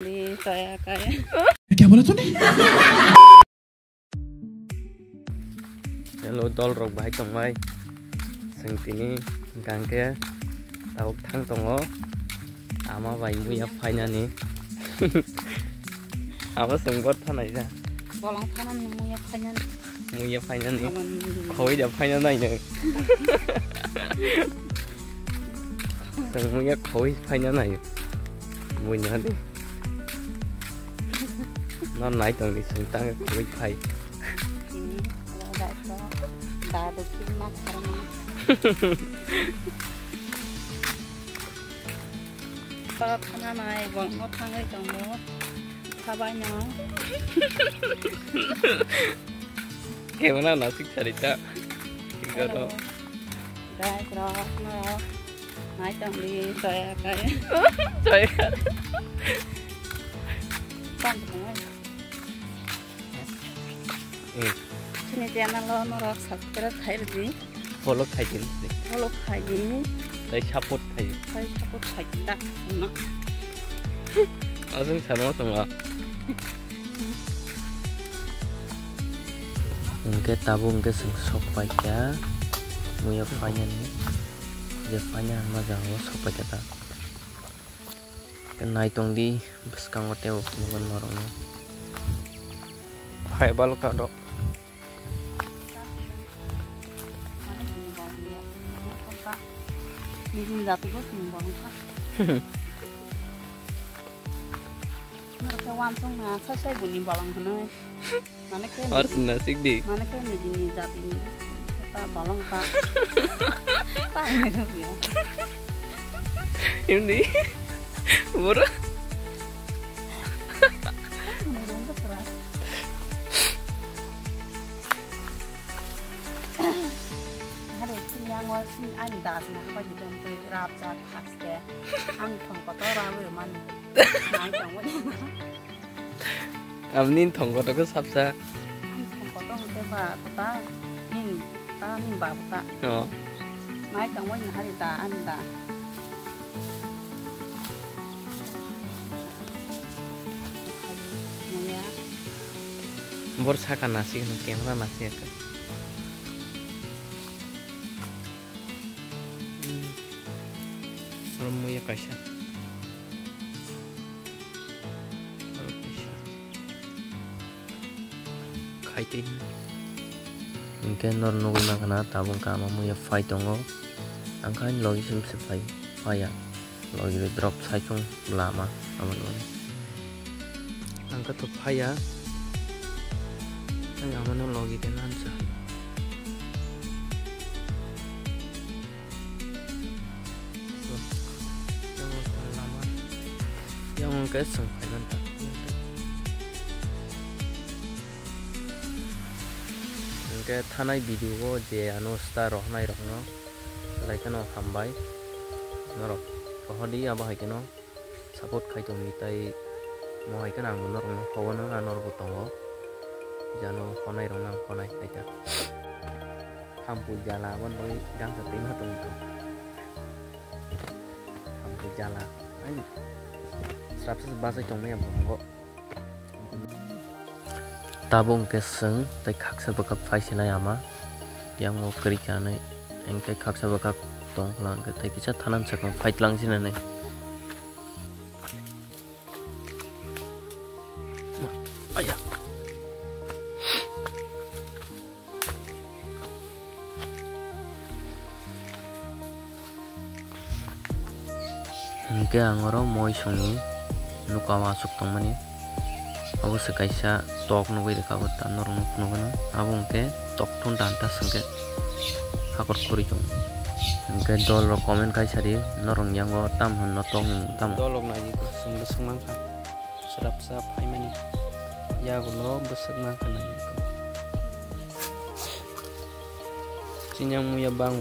क्या बोला तूने? Hello tol rok bahai tongmai sengtini gangke tau thang tongo ama bai muya phaina ni ama sengbot thanai ja Bolong phanan muya phaina ni khoi ja phaina nai ne seng muya khoi phaina nai mui na ni nó nãy tầng đi xuống tăng khối phai đã được kim mắt sao thằng này vẫn có thằng ấy trong đó sao bao nhiêu cái mà nó thích chơi đó cái đó đây rồi nó nãy trong đi chơi cái chơi con Sini channel lo subscribe khai di follow khai din follow khai di dai support khai ta no azung chano tonga ke tabung ke seng sok pai ka muya phanya ni je phanya ma jago sok pai ta kan nai tong di bes kang hotel ngon norong phai bal ka do Ini jatuh kok timbang kah? Mereka langsung nasa saya bunyi balang kena. Mana kan? Harus nasik di. Mana kan ini jatuh ini? Kita balang kah? Tanya dong ya. Ini murah. Murah tuh keras. Yang wasin ani das na apa di dalam rap cat khas ke ani thong ko to ra we man nai chang wa Amnin thong ko to ko sapsa thong ko to te ba ta nin ba ta nai chang wa ni hari ta an da ya borsa ka nasi no camera nasi ka Muya kaisa khaitin ingke nor nugul na kana tabung kama muya phai tongo angkan logi sim se phaya logi drop sai chung lama aman on angka to phaya ang amano logi tenan sa yang ke seng phải lên tập cái thanai video je ano star roh nai roh no lai kano hambai no roh pohodi aba hai kano support khai to mi tai mo hai kana no roh no hono anor botongo jano khonai roh na khonai tai ta hampu jala bon boi dang sa tin hatung to hampu jala ai Sapsa bahasa congmai yang bonggo tabung keseng tai khaksa bakap phai sina yama yang mo kri kane eng tai khaksa bakap tong lang ke tai kicha thanan sakam phai lang sina ne aya ke angoro moi suni nuka masuk tongmani abu sekaisa tok nugui deka bata norong nugana abung ke tok thun danta sengke hakor kuri jong ke dol ro comment kai sari norong yango tam hun no tong tam dolok na ji sung sung mang ka serap sap hai mani ya gulo besek na kana ko sinyang muya bang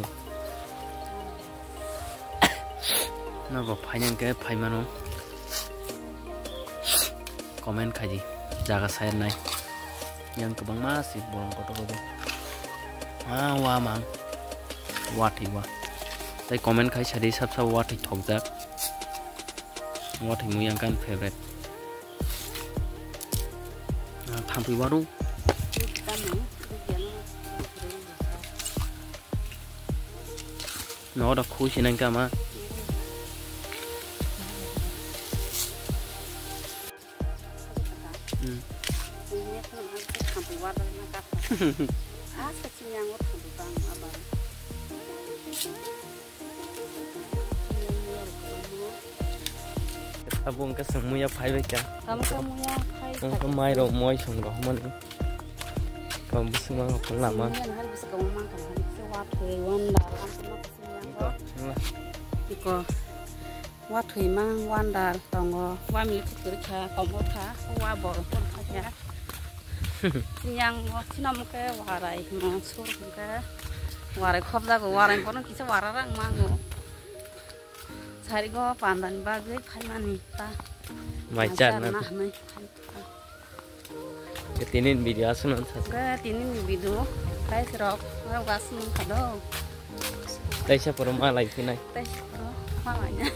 na go phainan ke phai mano komen kaji jaga saya naik yang kebang masih bolong kotor wah mang wati wah tapi komen kai sadi sab wati thok jak wati mu yang kan favorite थाम्फै बारू nó đã khui xin anh cả mà abang ke semuanya phai baca ke mai ro moi song ro man kamu semua ngapun lama iko wa thui mang wanda tongo wa mi ku kha komo kha wa bor kon kha ya yang wa sinam ke wa rai mo sur ke wa rai khop da go wa rai kon kisa wa rang mango sari go pandan ba ge khai mani ta mai chan na ke tinin video asunan sa ke tinin video kai serok wa wasun khado đây sẽ có mai lại thế này đây có hoa lại nhá